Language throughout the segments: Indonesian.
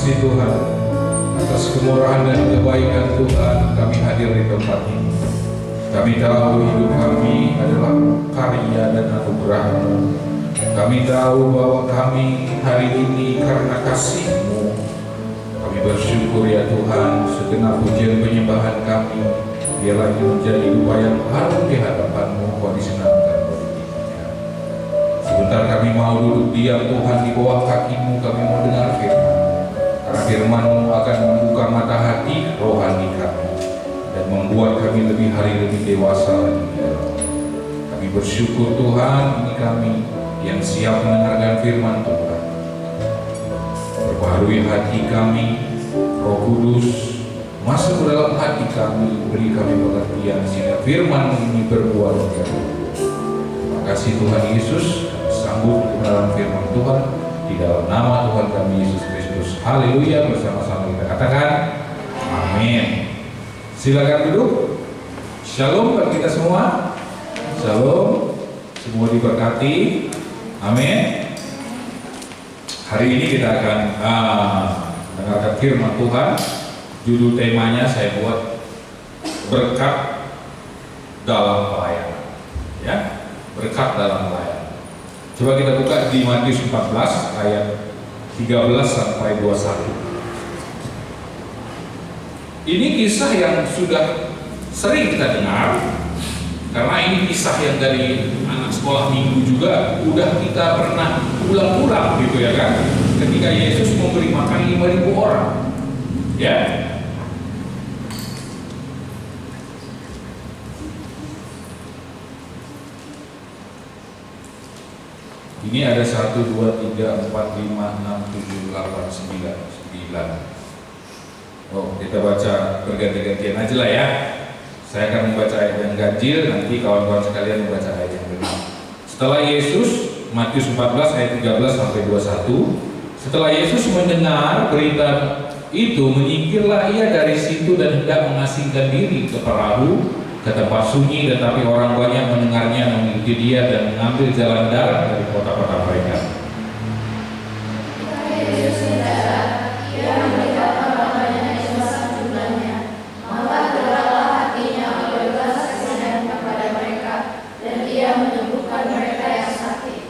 kasih Tuhan, atas kemurahan dan kebaikan Tuhan kami hadir di tempat ini. Kami tahu hidup kami adalah karya dan anugerah-Mu. Kami tahu bahwa kami hari ini karena kasih-Mu. Kami bersyukur ya Tuhan, segenap pujian penyembahan kami biarlah ini menjadi upaya yang harum di hadapan-Mu, kau disenangkan politiknya. Sebentar kami mau duduk diam Tuhan di bawah kaki-Mu, kami mau dengar firman. Karena firman-Mu akan membuka mata hati rohani kami dan membuat kami lebih hari lebih dewasa lagi. Kami bersyukur Tuhan, ini kami yang siap mendengarkan firman Tuhan. Perbaharui hati kami, Roh Kudus masuk ke dalam hati kami, beri kami pengertian sehingga firman ini berbuah nyata. Terima kasih Tuhan Yesus, sambut kebenaran firman Tuhan di dalam nama Tuhan kami Yesus Kristus. Haleluya, bersama-sama kita katakan amin. Silakan duduk. Shalom bagi kita semua. Shalom, semua diberkati. Amin. Hari ini kita akan mendengarkan firman Tuhan. Judul temanya saya buat berkat dalam pelayanan. Ya, berkat dalam pelayanan. Coba kita buka di Matius 14 ayat 13 sampai 21. Ini kisah yang sudah sering kita dengar, karena ini kisah yang dari anak sekolah minggu juga udah kita pernah ulang-ulang gitu ya kan, ketika Yesus memberi makan 5.000 orang. Ya. Ini ada 1, 2, 3, 4, 5, 6, 7, 8, 9. Oh, kita baca berganti-gantian aja lah ya. Saya akan membaca ayat yang ganjil, nanti kawan-kawan sekalian membaca ayat yang benar. Setelah Yesus, Matius 14 ayat 13 sampai 21. Setelah Yesus mendengar berita itu, menyingkirlah ia dari situ dan hendak mengasingkan diri ke perahu ke tempat sunyi, tetapi orang banyak mendengarnya mengikuti dia dan mengambil jalan darat dari kota-kota mereka. Maka geraklah hatinya oleh belas kasihan kepada mereka, dan ia menyembuhkan mereka yang sakit.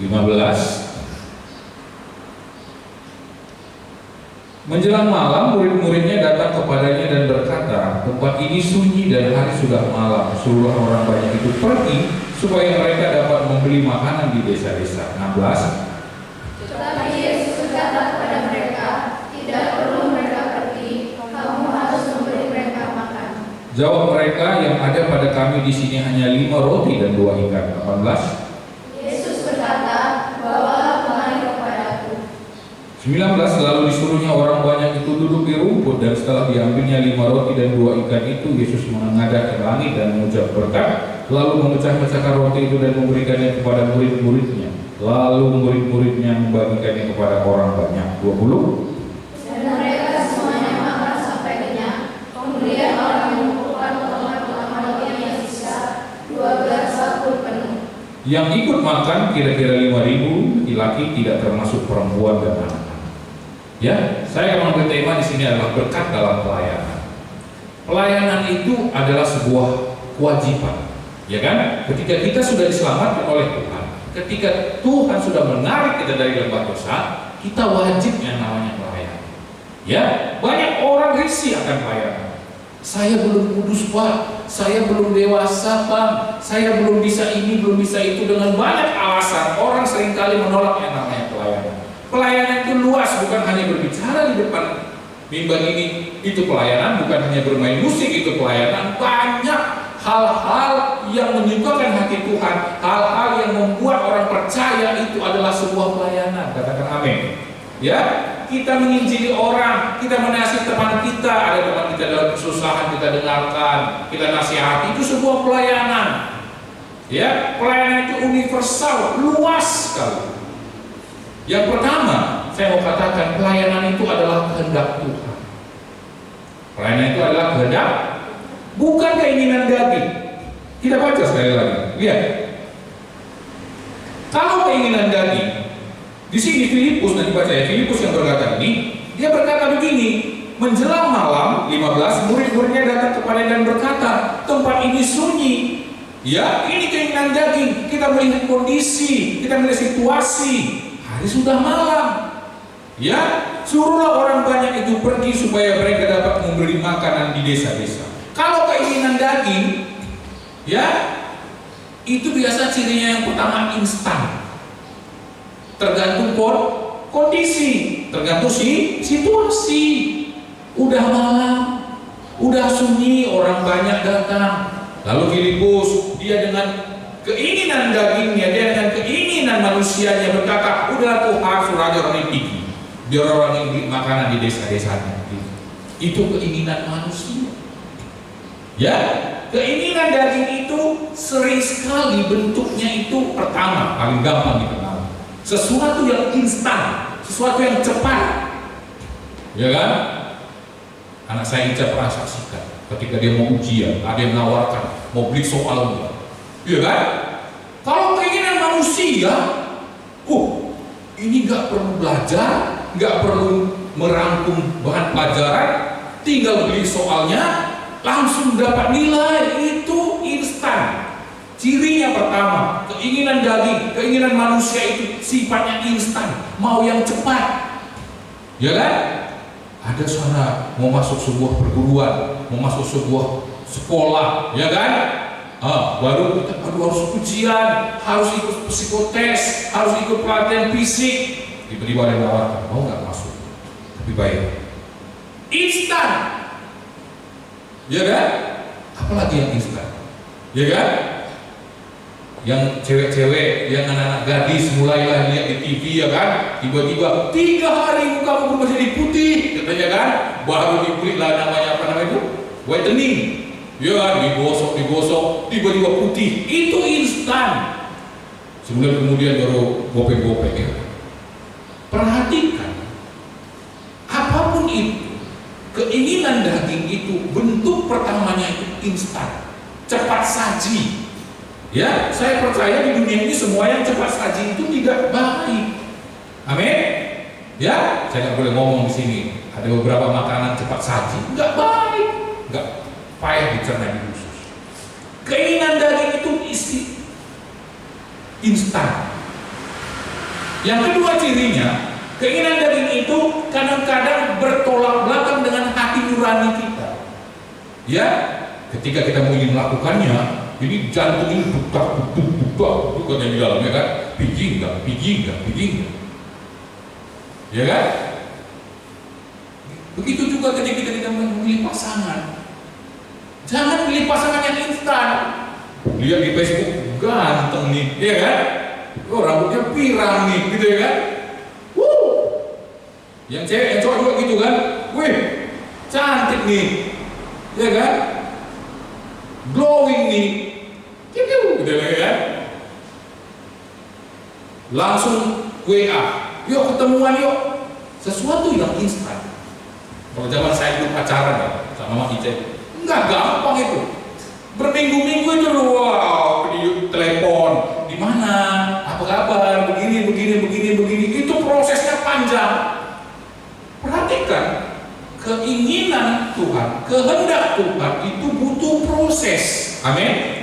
15. Menjelang malam, murid-muridnya datang kepadanya dan berkata, tempat ini sunyi dan hari sudah malam. Suruhlah orang banyak itu pergi supaya mereka dapat membeli makanan di desa-desa. 16. Tetapi Yesus berkata kepada mereka, tidak perlu mereka pergi, kamu harus memberi mereka makan. Jawab mereka, yang ada pada kami di sini hanya 5 roti dan 2 ikan. 18. 19. Lalu disuruhnya orang banyak itu duduk di rumput, dan setelah diambilnya 5 roti dan 2 ikan itu, Yesus menengadah ke langit dan mengucap berkat, lalu memecah-mecahkan roti itu dan memberikannya kepada murid-muridnya. Lalu murid-muridnya membagikannya kepada orang banyak. 20. Dan mereka semuanya makan sampai kenyang. Kemudian orang mengumpulkan potongan-potongan roti yang sisa 12 bakul penuh. Yang ikut makan kira-kira 5.000 laki-laki, tidak termasuk perempuan dan anak. Ya, saya akan mengambil tema di sini adalah berkat dalam pelayanan. Pelayanan itu adalah sebuah kewajiban, ya kan? Ketika kita sudah diselamatkan oleh Tuhan, ketika Tuhan sudah menarik kita dari lembah dosa, kita wajib yang namanya pelayanan. Ya, banyak orang risih akan pelayanan. Saya belum kudus Pak, saya belum dewasa Pak, saya belum bisa ini, belum bisa itu, dengan banyak alasan orang seringkali menolak yang namanya pelayanan. Pelayanan itu luas, bukan hanya berbicara di depan mimbar ini, itu pelayanan, bukan hanya bermain musik, itu pelayanan. Banyak hal-hal yang menyukakan hati Tuhan, hal-hal yang membuat orang percaya itu adalah sebuah pelayanan. Katakan amin. Ya, kita menginjili orang, kita menasihati teman kita, ada teman kita dalam kesusahan, kita dengarkan, kita nasihati, itu sebuah pelayanan. Ya, pelayanan itu universal, luas sekali. Yang pertama, saya mau katakan pelayanan itu adalah kehendak Tuhan. Pelayanan itu adalah kehendak, bukan keinginan daging. Kita baca sekali lagi. Lihat. Kalau keinginan daging, di sini Filipus, nanti baca ya, Filipus yang berkata ini, dia berkata berkata begini, menjelang malam 15 murid-muridnya datang kepada dan berkata, tempat ini sunyi. Ya, ini keinginan daging. Kita melihat kondisi, kita melihat situasi. Hari sudah malam. Ya, suruhlah orang banyak itu pergi supaya mereka dapat memberi makanan di desa-desa. Kalau keinginan daging, ya, itu biasa cirinya yang pertama instan. Tergantung kondisi, tergantung situasi. Udah malam, udah sunyi, orang banyak datang. Lalu Filipus, dia dengan keinginan dagingnya, dia dengan keinginan manusianya berkata, udahlah Tuhan, suruh aja orang ini pergi, biar orang ini beli makanan di desa-desanya. Itu keinginan manusia. Ya, keinginan daging itu sering sekali bentuknya itu pertama, paling gampang dikenal. Sesuatu yang instan, sesuatu yang cepat. Ya kan? Anak saya Ica pernah saksikan ketika dia mau ujian, ada yang menawarkan mau beli soalnya. Iya kan? Kalau keinginan manusia, ini nggak perlu belajar, nggak perlu merangkum bahan pelajaran, tinggal beli soalnya, langsung dapat nilai. Itu instan. Cirinya pertama, keinginan daging, keinginan manusia itu sifatnya instan, mau yang cepat. Ya kan? Ada sana mau masuk sebuah perguruan, mau masuk sebuah sekolah, ya kan? Baru kita harus ujian, harus ikut psikotes, harus ikut pelatihan fisik. Tiba-tiba ada yang nawarkan, mau nggak masuk? Tapi baik, instan, ya kan? Apalagi yang instan, ya kan? Yang cewek-cewek, yang anak-anak gadis mulailah lihat di TV, ya kan? Tiba-tiba 3 hari muka berubah jadi putih, katanya kan? Baru dibeli lah namanya apa namanya itu? Whitening, ya kan? Digosok, tiba-tiba putih. Itu instan. Sebulan kemudian baru gopeng-gopeng, ya. Perhatikan, apapun itu, keinginan daging itu bentuk pertamanya itu instan, cepat saji. Ya, saya percaya di dunia ini semua yang cepat saji itu tidak baik. Amin. Ya, saya nggak boleh ngomong di sini. Ada beberapa makanan cepat saji, nggak baik, nggak payah dicerna di usus. Keinginan daging itu isi instan. Yang kedua cirinya, keinginan daging itu kadang-kadang bertolak belakang dengan hati nurani kita. Ya, ketika kita mau ingin melakukannya, ini jantung ini budak yang di dalamnya kan, pijing enggak. Ya kan? Begitu juga ketika kita memilih pasangan. Jangan pilih pasangan yang instan. Lihat di Facebook, ganteng nih, ya kan? Rambutnya pirang nih, gitu ya kan? Yang cewek, yang cowok juga gitu kan? Wih, cantik nih, ya kan? Glowing nih, gitu kan? Langsung WA, yuk ketemuan yuk. Sesuatu yang instan. Kalau zaman saya dulu pacaran ya, sama Mama Ice, enggak gampang itu. Berminggu-minggu itu wow, di telepon, di mana, apa kabar, begini. Itu prosesnya panjang. Perhatikan, keinginan Tuhan, kehendak Tuhan itu butuh proses. Amin.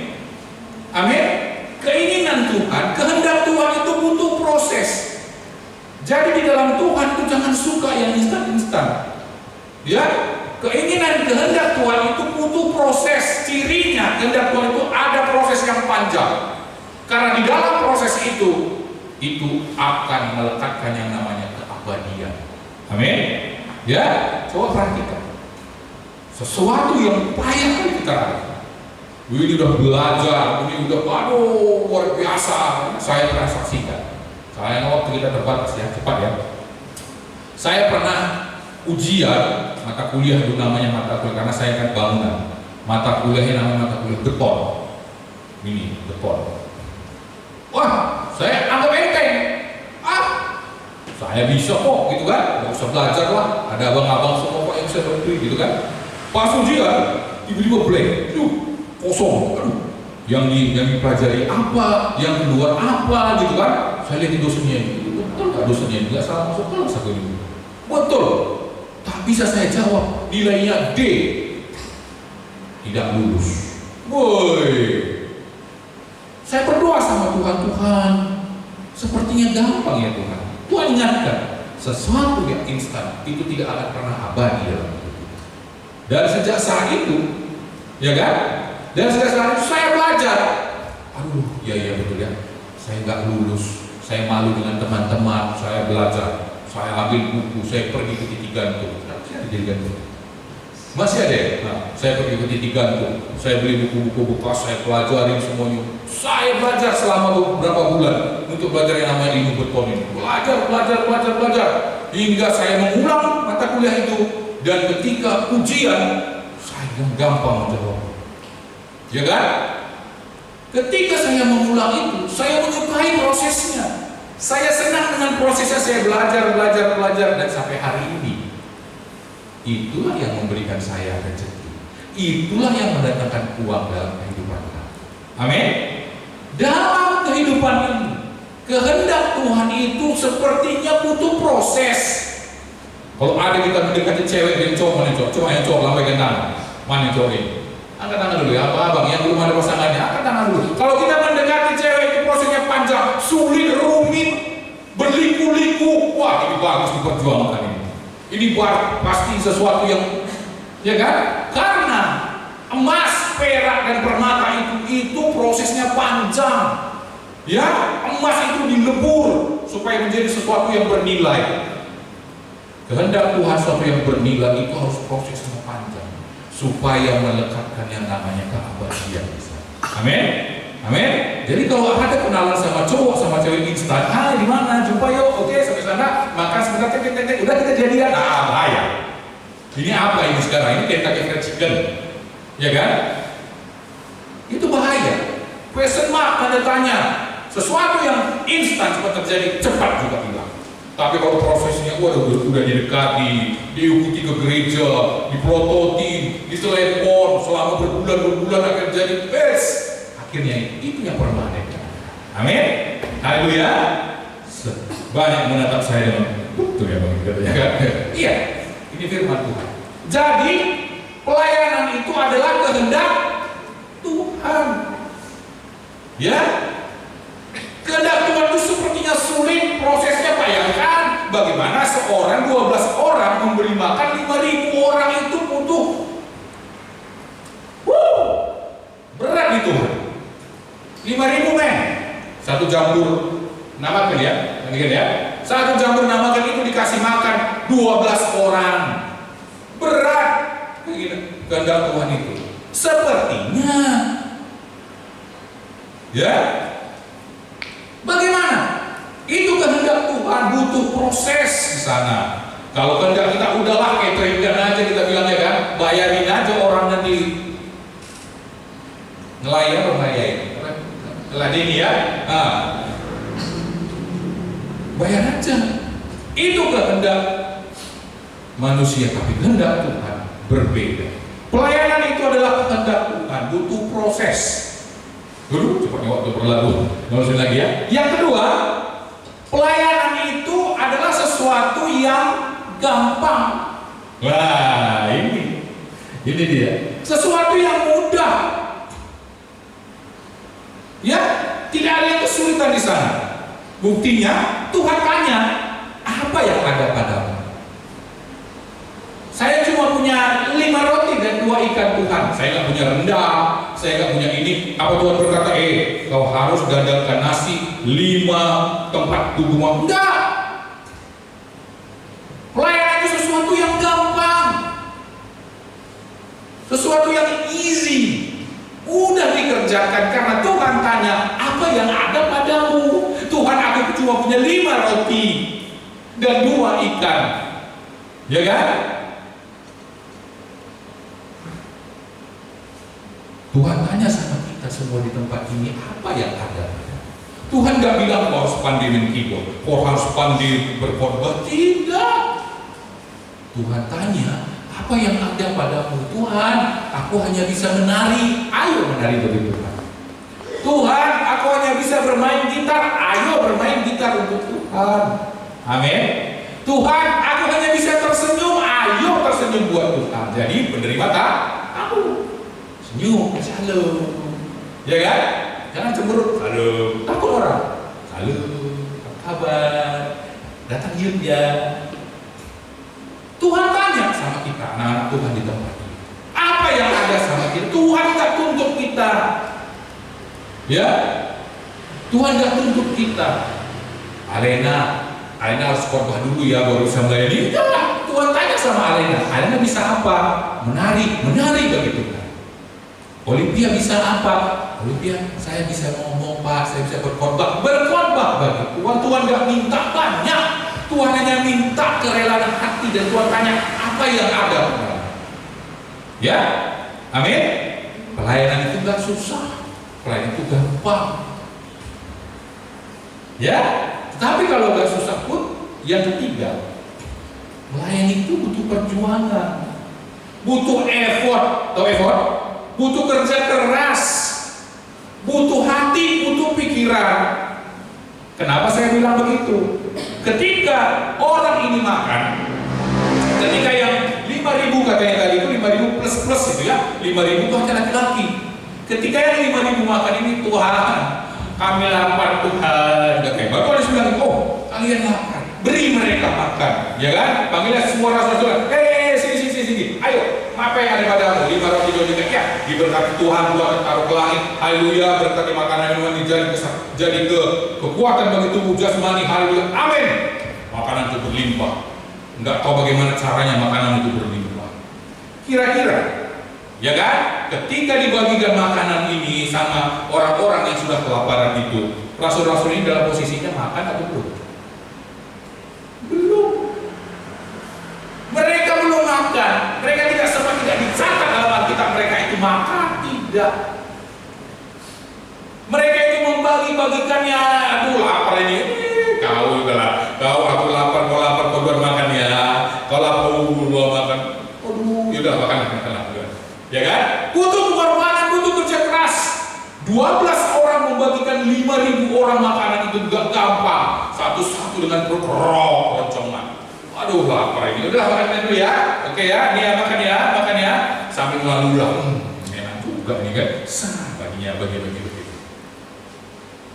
Keinginan Tuhan, kehendak Tuhan itu butuh proses. Jadi di dalam Tuhan itu jangan suka yang instan-instan. Ya, keinginan kehendak Tuhan itu butuh proses. Cirinya kehendak Tuhan itu ada proses yang panjang. Karena di dalam proses itu akan melekatkan yang namanya keabadian. Amin. Ya, coba perhatikan. Sesuatu yang payah kita lakukan. Ini udah belajar, ini udah luar biasa. Saya pernah saksikan. Saya waktu kita terbatas ya, cepat ya. Saya pernah ujian mata kuliah itu namanya mata kuliah karena saya kan bangunan. Mata kuliahnya namanya mata kuliah beton. Ini beton. Wah, saya anggap enteng. Saya bisa kok, gitu kan? Gak usah belajar lah. Ada abang-abang semua kok yang bisa bantu, gitu kan? Pas ujian, tiba-tiba blank, kosong. Yang dipelajari apa, yang keluar apa, gitu kan? Saya lihat dosennya, betul nggak dosennya? Nggak salah masuk kelas aku ini. Betul. Tapi bisa saya jawab, nilainya D, tidak lulus. Woi, saya berdoa sama Tuhan, Tuhan, sepertinya gampang ya Tuhan. Tuhan ingatkan, sesuatu yang instan itu tidak akan pernah abadi dalam hidup kita. Dan sejak saat itu, ya kan? Dan sejak saat itu saya belajar. Aduh, ya betul ya. Saya nggak lulus, saya malu dengan teman-teman. Saya belajar, saya ambil buku, saya pergi ke titik gantung. Saya ada di gantung. Masih ada ya? Nah, saya pergi ke titik gantung. Saya beli buku-buku bekas, saya pelajarin semuanya. Saya belajar selama beberapa bulan untuk belajar yang namanya ilmu beton ini. Belajar hingga saya mengulang mata kuliah itu. Dan ketika ujian, saya gampang menjawab. Ya kan? Ketika saya mengulang itu, saya menyukai prosesnya. Saya senang dengan prosesnya, saya belajar dan sampai hari ini. Itulah yang memberikan saya rezeki. Itulah yang mendatangkan uang dalam kehidupan kita. Amin. Dalam kehidupan ini, kehendak Tuhan itu sepertinya butuh proses. Kalau ada kita mendekati cewek dan cowok, mana cowok? Coba yang cowok lambaikan tangan. Mana yang cowok ini? Angkat tangan dulu ya, abang yang belum ada pasangannya, angkat tangan dulu. Kalau kita mendekati cewek itu prosesnya panjang, sulit, rumit, berliku-liku. Wah, ini bagus diperjuangkan ini. Ini pasti sesuatu yang, ya kan? Karena emas, perak dan permata itu prosesnya panjang. Ya, emas itu dilebur supaya menjadi sesuatu yang bernilai. Kehendak Tuhan sesuatu yang bernilai itu harus prosesnya panjang supaya melekatkan yang namanya keabadian. Amin. Amin. Jadi kalau ada kenalan sama cowok sama cewek instan, di mana jumpa yuk, oke sampai sana makan sebentar, udah kita jadian, bahaya. Ini apa ini sekarang? Ini Kentucky Fried Chicken, ya kan? Itu bahaya. Question mark, tanda tanya. Sesuatu yang instan cepat terjadi, cepat juga hilang. Tapi kalau prosesnya udah didekati, diikuti ke gereja, diprototin, ditelepon selama berbulan-bulan akan jadi best. Akhirnya itu yang permanen. Amin. Haleluya. Banyak menatap saya dengan betul ya Bang, ya kan? Iya. Ini firman Tuhan. Jadi pelayanan itu adalah kehendak Tuhan. Ya. Kehendak Tuhan itu sepertinya sulit prosesnya. Bayangkan bagaimana 12 orang memberi makan 5.000 orang itu butuh. Berat itu. 5.000 men. Satu jambur namakan ya. Ingat ya. Satu jambur namakan itu dikasih makan 12 orang. Berat. Kehendak Tuhan itu. Sepertinya. Ya. Bagaimana? Itu kehendak Tuhan, butuh proses di sana. Kalau kehendak kita udahlah cateringkan aja, kita bilang ya kan, bayarin aja orang nanti ngeladeni ya. Bayar aja. Itu kehendak manusia, tapi kehendak Tuhan berbeda. Pelayanan itu adalah kehendak Tuhan, butuh proses. Dulu cepatnya waktu berlalu, nulisin lagi ya. Yang kedua, pelayanan itu adalah sesuatu yang gampang. Wah, ini dia. Sesuatu yang mudah. Ya, tidak ada yang kesulitan di sana. Buktinya, Tuhan tanya, apa yang ada padamu? Saya cuma punya 5 roti dan 2 ikan Tuhan. Saya nggak punya rendang, saya nggak punya ini. Apa Tuhan berkata, kau harus gandalkan nasi 5 tempat tubuhmu? Enggak. Pelayanan itu sesuatu yang gampang, sesuatu yang easy, mudah dikerjakan karena Tuhan tanya, apa yang ada padamu? Tuhan, aku cuma punya 5 roti dan 2 ikan, ya kan? Tuhan tanya sama kita semua di tempat ini, apa yang ada? Tuhan gak bilang kau harus pandai main keyboard, kau harus pandai berkhotbah. Tidak. Tuhan tanya, apa yang ada padamu? Tuhan, aku hanya bisa menari. Ayo menari bagi Tuhan. Tuhan, aku hanya bisa bermain gitar. Ayo bermain gitar untuk Tuhan. Amin. Tuhan, aku hanya bisa tersenyum. Ayo Tuhan. Jadi penerima tamu. Senyum, salam. Ya kan? Jangan cemberut, salam. Takut orang. Salam, apa kabar? Datang yuk ya. Tuhan tanya sama kita, anak Tuhan di tempat ini. Apa yang ada sama kita? Tuhan tak tuntut kita. Ya, Tuhan gak tuntut kita. Alena harus khotbah dulu ya baru bisa melayani. Jangan, Tuhan tanya sama Alena bisa apa? Menari begitu kan. Olimpia bisa apa? Olimpia, saya bisa ngomong Pak, saya bisa berkhotbah bagi Tuhan. Tuhan gak minta banyak, Tuhan hanya minta kerelaan hati dan Tuhan tanya apa yang ada. Ya, amin. Pelayanan itu gak susah, pelayanan itu gampang. Ya, tapi kalau gak susah pun, yang ketiga, melayani itu butuh perjuangan, butuh effort, butuh kerja keras, butuh hati, butuh pikiran. Kenapa saya bilang begitu? Ketika orang ini makan, ketika yang 5.000 katanya tadi itu 5.000 plus itu ya, 5.000 itu hanya laki-laki. Ketika yang 5.000 makan ini, Tuhan, kami lapar Tuhan, gak kayak baru ada bilang, oh kalian lapar, beri mereka makan, ya kan? Panggilnya suara-suara, sini, ayo, apa yang ada padamu? 5 roti 2 ikan, ya, diberkati Tuhan, Tuhan taruh ke langit, haleluya, berkati makanan minuman jadi kekuatan bagi tubuh jasmani, haleluya, amin. Makanan itu berlimpah, nggak tahu bagaimana caranya makanan itu berlimpah. Kira-kira, ya kan? Ketika dibagikan makanan ini sama orang-orang yang sudah kelaparan itu, rasul-rasul ini dalam posisinya makan atau belum? Belum. Mereka belum makan. Mereka tidak dicatat dalam Alkitab mereka itu makan, tidak. Mereka itu membagi-bagikannya. Aduh lapar ini. Kau aku lapar, kau buat makan ya. Kau lapar, mau makan. Aduh, yaudah makan. Ya kan? Butuh pengorbanan, butuh kerja keras. 12 orang membagikan 5.000 orang makanan itu gak gampang. Satu-satu dengan perut roncongan. Aduh lapar ini. Udah makan dulu ya. Oke ya, nih ya makan ya. Sampai lalu enak juga nih kan. Baginya bagi-bagi.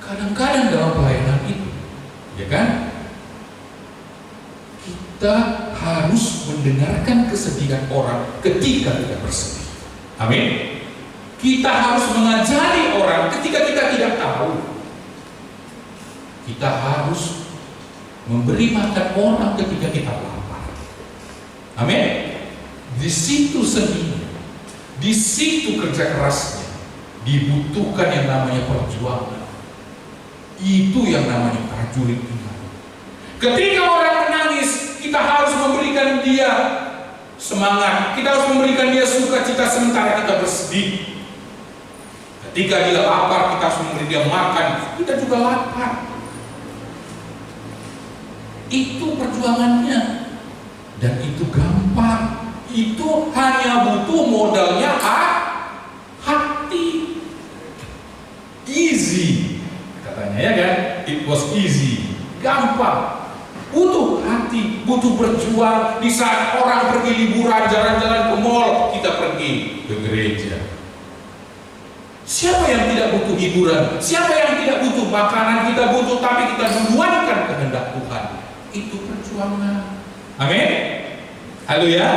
Kadang-kadang dalam pelayanan itu, ya kan? Kita harus mendengarkan kesedihan orang ketika kita bersedih. Amin. Kita harus mengajari orang ketika kita tidak tahu. Kita harus memberi makan orang ketika kita lapar. Amin. Di situ seninya, di situ kerja kerasnya, dibutuhkan yang namanya perjuangan. Itu yang namanya prajurit iman. Ketika orang menangis, kita harus memberikan dia semangat, kita harus memberikan dia sukacita sementara kita bersedih. Ketika dia lapar, kita harus memberi dia makan, kita juga lapar. Itu perjuangannya, dan itu gampang. Itu hanya butuh modalnya hati. Easy katanya ya kan? It was easy, gampang. Butuh hati, butuh berjuang. Di saat orang pergi liburan, jalan-jalan ke mall, kita pergi ke gereja. Siapa yang tidak butuh hiburan? Siapa yang tidak butuh makanan? Kita butuh, tapi kita duluankan kehendak Tuhan. Itu perjuangan. Amin. Haleluya.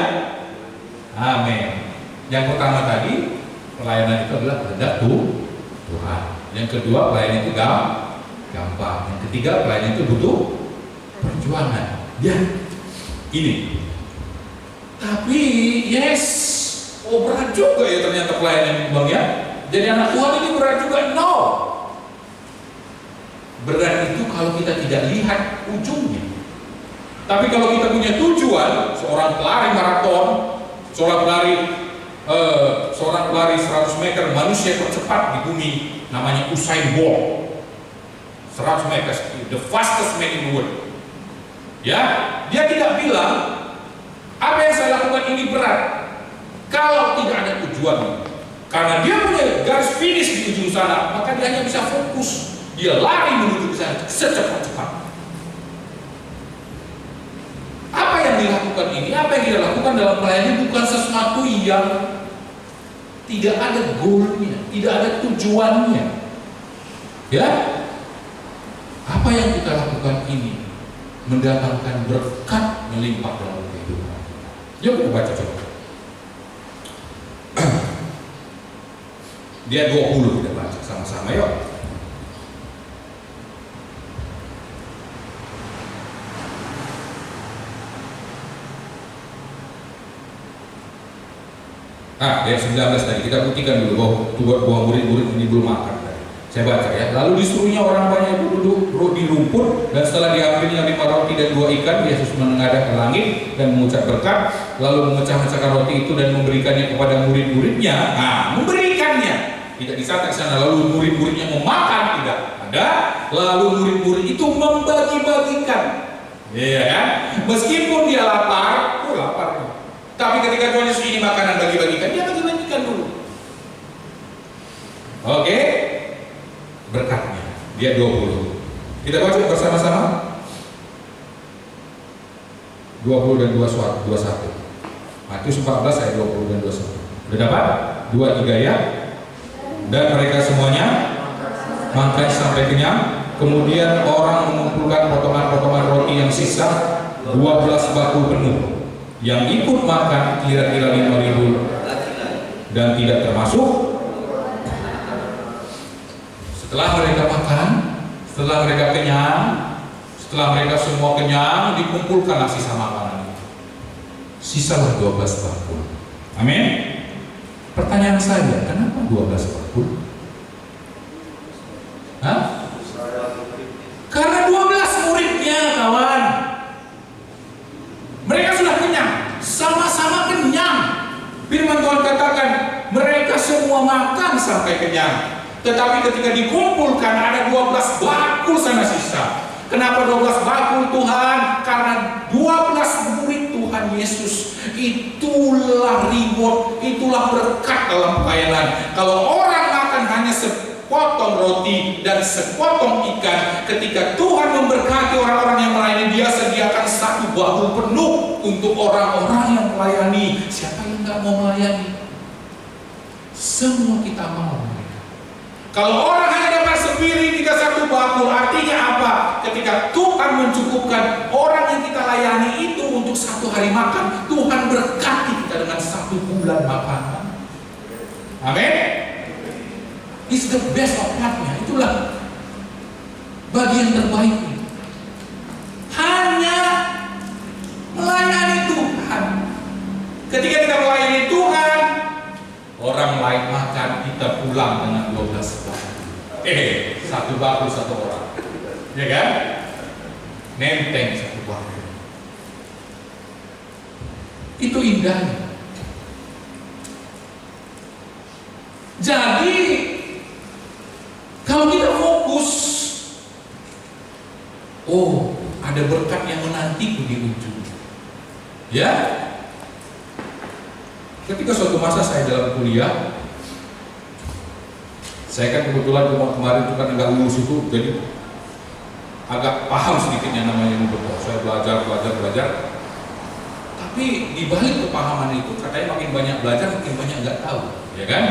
Amin. Yang pertama tadi, pelayanan itu adalah kehendak Tuhan. Yang kedua, pelayanan itu gampang. Yang ketiga, pelayanan itu butuh perjuangan. Ya, ini. Tapi berat juga ya ternyata pelayanan Bang ya. Jadi anak Tuhan ini berat juga. No. Berat itu kalau kita tidak lihat ujungnya. Tapi kalau kita punya tujuan, seorang pelari maraton, seorang pelari 100 meter, manusia tercepat di bumi, namanya Usain Bolt. 100 meter, the fastest man in the world. Ya, dia tidak bilang apa yang saya lakukan ini berat kalau tidak ada tujuan. Karena dia punya garis finish di ujung sana, maka dia hanya bisa fokus. Dia lari menuju ke sana secepat-cepat. Apa yang dilakukan ini? apa yang kita lakukan dalam pelayanan bukan sesuatu yang tidak ada goalnya, tidak ada tujuannya. Ya, apa yang kita lakukan ini mendatangkan berkat melimpah dalam kehidupan. Yuk kita baca coba. Dia 20 kita baca sama-sama yuk. Ayat 19 tadi kita buktikan dulu bahwa murid-murid ini belum makan. Saya baca ya. Lalu disuruhnya orang banyak itu duduk di rumput, dan setelah diambilnya 5 roti dan 2 ikan, Yesus menengadah ke langit dan mengucap berkat, lalu memecah-mecahkan roti itu dan memberikannya kepada murid-muridnya. Memberikannya tidak disangka di sana. Lalu murid-muridnya memakan, tidak ada. Lalu murid-murid itu membagi-bagikan. Iya kan? Meskipun dia lapar, lapar. Tapi ketika Tuhan Yesus ini makanan bagi-bagikan, dia bagi-bagikan dulu. Oke? Berkatnya. Dia 20. Kita baca bersama-sama. 20 dan 21. Matius 14 ayat 20 dan 21. Sudah dapat? 2-3 ya. Dan mereka semuanya makan sampai kenyang. Kemudian orang mengumpulkan potongan-potongan roti yang sisa 12 bakul penuh. Yang ikut makan kira-kira 5.000 dan tidak termasuk. Setelah mereka makan, setelah mereka kenyang, setelah mereka semua kenyang, dikumpulkanlah sisa makanan itu. Sisalah 12 bakul. Amin. Pertanyaan saya, kenapa 12 bakul? Karena 12 muridnya, kawan. Mereka sudah kenyang, sama-sama kenyang. Firman Tuhan katakan, mereka semua makan sampai kenyang. Tetapi ketika dikumpulkan ada 12 bakul sana sisa. Kenapa 12 bakul Tuhan? Karena 12 murid Tuhan Yesus. Itulah reward, itulah berkat dalam pelayanan. Kalau orang makan hanya sepotong roti dan sepotong ikan, ketika Tuhan memberkati orang-orang yang melayani, dia sediakan 1 bakul penuh untuk orang-orang yang melayani. Siapa yang nggak mau melayani? Semua kita mau. Kalau orang hanya dapat sepiring 1 bakul, artinya apa? Ketika Tuhan mencukupkan orang yang kita layani itu untuk 1 hari makan, Tuhan berkati kita dengan 1 bulan makanan. Amin. It's the best of partnya. Itulah bagian terbaik. Hanya melayani Tuhan. Ketika kita melayani Tuhan, orang lain makan, kita pulang dengan 12 bakul. 1 bakul 1 orang. Ya kan? Nenteng 1 bakul. Itu indahnya. Jadi kalau kita fokus, ada berkat yang menantiku di ujung. Ya. Ketika suatu masa saya dalam kuliah, saya kan kebetulan kemarin itu kan agak lulus itu, jadi agak paham sedikit yang namanya berdoa. Saya belajar. Tapi di balik kepahaman itu, katanya makin banyak belajar, makin banyak nggak tahu, ya kan?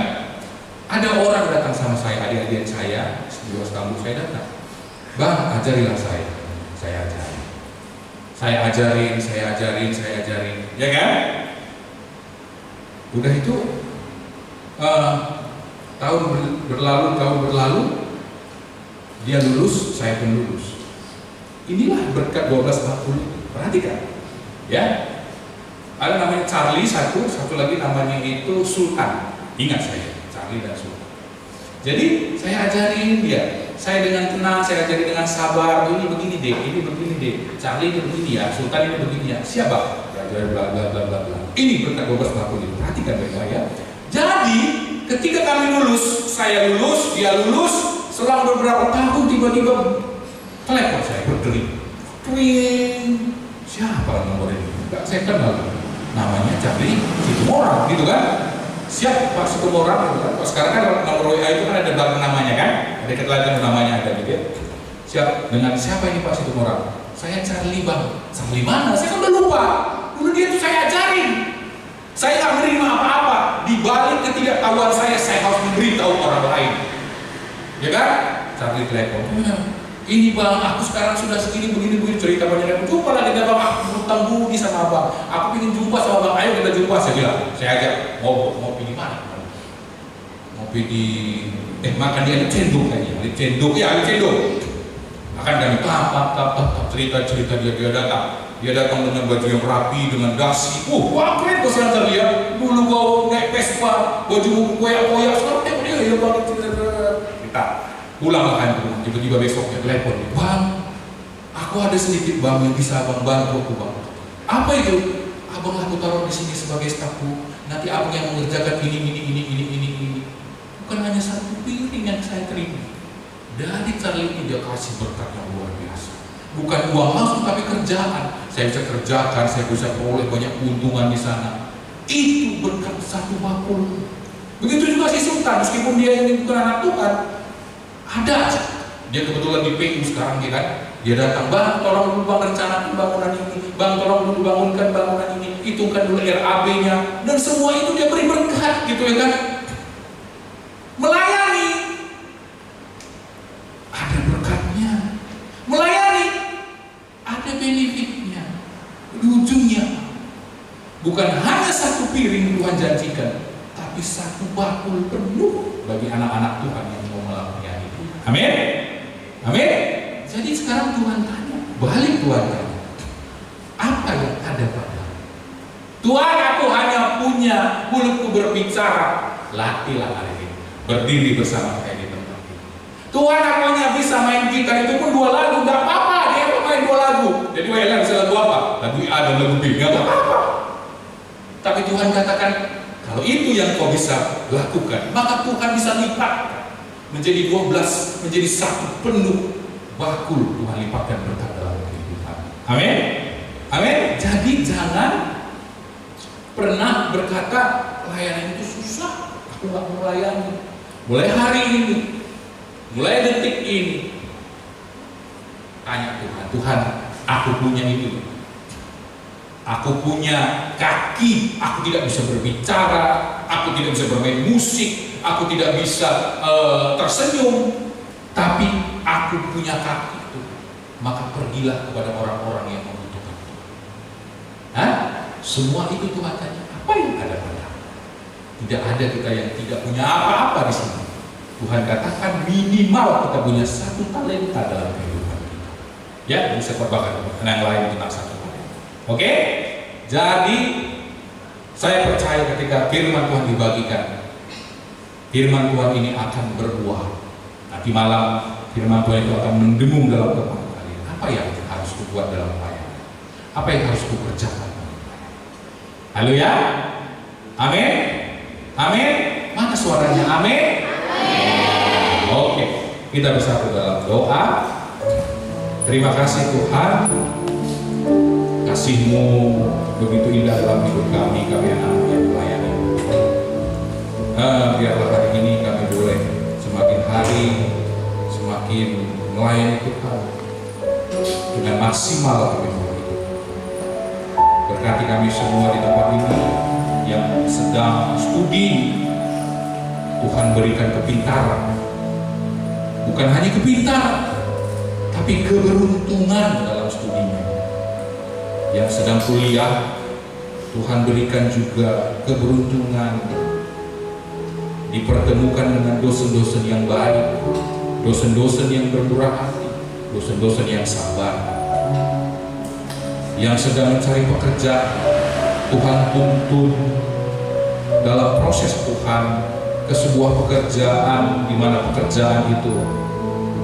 Ada orang datang sama saya, adik-adik saya, di luar kampus, saya datang, Bang, ajarilah saya. Saya ajarin, ya kan? Udah itu tahun berlalu, dia lulus, saya pun lulus. Inilah berkat 12 bakul. Perhatikan, ya. Ada namanya Charlie satu lagi namanya itu Sultan. Ingat saya, Charlie dan Sultan. Jadi saya ajarin dia, saya dengan tenang, saya ajarin dengan sabar. Ini begini deh, Charlie ini begini ya, Sultan ini begini ya. Siapa? Bla bla bla bla bla. Ini berkat 12 bakul itu. Perhatikan baik-baik ya. Jadi ketika kami lulus, saya lulus, dia lulus, selang beberapa tahun tiba-tiba telepon saya berdering. Twing. Siapa nomor ini? Enggak saya kenal. Namanya Charlie Situmorang, gitu kan? Siap Pak Situmorang, gitu kan? Sekarang kan nomor WA itu kan ada belakang namanya kan? Ada keterangan namanya ada gitu. Siap, dengan siapa ini Pak Situmorang? Saya Charlie Bang. Charlie mana? Saya kan udah lupa. Dulu dia tuh saya pengetahuan saya harus memberitahu orang lain. Ya kan? Charlie telepon. Ini bang, aku sekarang sudah segini, begini cerita banyak. Jumpa lagi bang, aku hutang budi sama bang. Aku ingin jumpa sama bang, ayo kita jumpa. Saya bilang, saya ajak ngopi di mana? Ngopi di makan di Cendok kayaknya. Di Cendok, ya di Cendok. Akan kami cerita dia datang. Dia datang dengan baju yang rapi, dengan dasi. Wah keren bos antar dia. Dulu gua naik Vespa, baju koyak-koyak. Sekarang dia ya bang cerita. Pulang makan tuh, tiba-tiba besoknya telepon, bang, aku ada sedikit bang yang bisa abang bantu aku bang. Apa itu? Abang aku taruh di sini sebagai stafku. Nanti abang yang mengerjakan ini. Bukan hanya satu piring yang saya terima. Dari Charlie ini dia kasih berkat yang luar biasa. Bukan uang langsung tapi kerjaan. Saya bisa kerjakan, saya bisa peroleh banyak keuntungan di sana. Itu berkat satu bakul. Begitu juga si Sultan, meskipun dia ini bukan anak Tuhan. Ada aja. Dia kebetulan di PU sekarang ya kan. Dia datang, bang tolong dulu bang rencanakan bangunan ini. Bang tolong dulu bangunkan bangunan ini. Hitungkan dulu RAB-nya. Dan semua itu dia beri berkat gitu ya kan. Melayani. Ada berkatnya. Melayani. Ada benefitnya. Di ujungnya. Bukan hanya satu piring Tuhan janjikan. Tapi satu bakul penuh bagi anak-anak Tuhan yang mau melayani. Amin. Amin. Jadi sekarang Tuhan tanya, balik Tuhan tanya, apa yang ada padamu? Tuhan, aku hanya punya mulutku berbicara. Latihlah hari ini, berdiri bersama saya di tempat ini. Tuhan, aku hanya bisa main gitar, itu pun 2 lagu, nggak apa-apa. Dia main 2 lagu. Jadi WLR bisa lagu apa? Lagu A dan lagu B, nggak apa-apa. Tapi Tuhan katakan, kalau itu yang kau bisa lakukan, maka Tuhan bisa lipat menjadi 12, menjadi 1 penuh bakul. Tuhan lipatkan berkat dalam kehidupan. Amin. Amin. Jadi jangan pernah berkata pelayanan itu susah, aku nggak mau melayani. Mulai hari ini, mulai detik ini, tanya Tuhan, Tuhan, aku punya itu. Aku punya kaki, aku tidak bisa berbicara, aku tidak bisa bermain musik, aku tidak bisa tersenyum, tapi aku punya kaki itu. Maka pergilah kepada orang-orang yang membutuhkan. Semua itu Tuhan tanya, apa yang ada padamu? Tidak ada kita yang tidak punya apa-apa di sini. Tuhan katakan minimal kita punya 1 talenta dalam kehidupan kita. Ya, bisa korbankan yang lain tentang 1 talenta. Oke? Jadi saya percaya ketika firman Tuhan dibagikan, firman Tuhan ini akan berbuah. Nanti malam firman Tuhan itu akan mendengung dalam kepala kalian. Apa yang harus kubuat dalam pelayanan? Apa yang harus kukerjakan? Haleluya. Amin. Amin. Mana suaranya? Amin. Oke, kita bersatu dalam doa. Terima kasih Tuhan, kasih-Mu begitu indah dalam hidup kami anak-anak yang melayani. Biarlah hari ini kami boleh semakin hari semakin melayani Tuhan dengan maksimal kami boleh hidup. Berkati kami semua di tempat ini yang sedang studi. Tuhan berikan kepintaran, bukan hanya kepintaran, tapi keberuntungan dalam studinya. Yang sedang kuliah, Tuhan berikan juga keberuntungan, dipertemukan dengan dosen-dosen yang baik, dosen-dosen yang bermurah hati, dosen-dosen yang sabar. Yang sedang mencari pekerjaan, Tuhan tuntun dalam proses Tuhan ke sebuah pekerjaan, di mana pekerjaan itu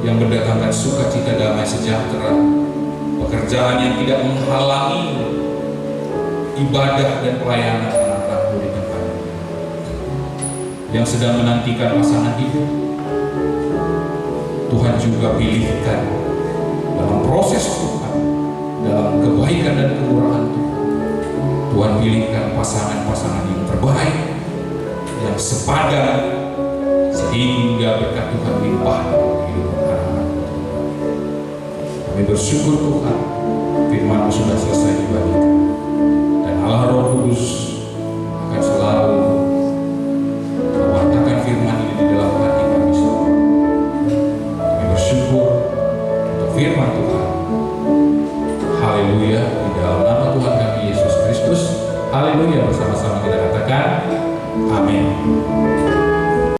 yang mendatangkan sukacita, damai sejahtera, pekerjaan yang tidak menghalangi ibadah dan pelayanan anak-anakmu di tempat ini. Yang sedang menantikan pasangan hidup, Tuhan juga pilihkan dalam proses Tuhan, dalam kebaikan dan kemurahan Tuhan. Tuhan pilihkan pasangan-pasangan yang terbaik, yang sepadan, sehingga berkat Tuhan limpah dalam kehidupan anak-anak. Kami bersyukur Tuhan, firman-Mu sudah selesai dibagikan, dan Allah Roh Kudus akan selalu firman Tuhan. Haleluya, di dalam nama Tuhan kami Yesus Kristus. Haleluya, bersama-sama kita katakan amin.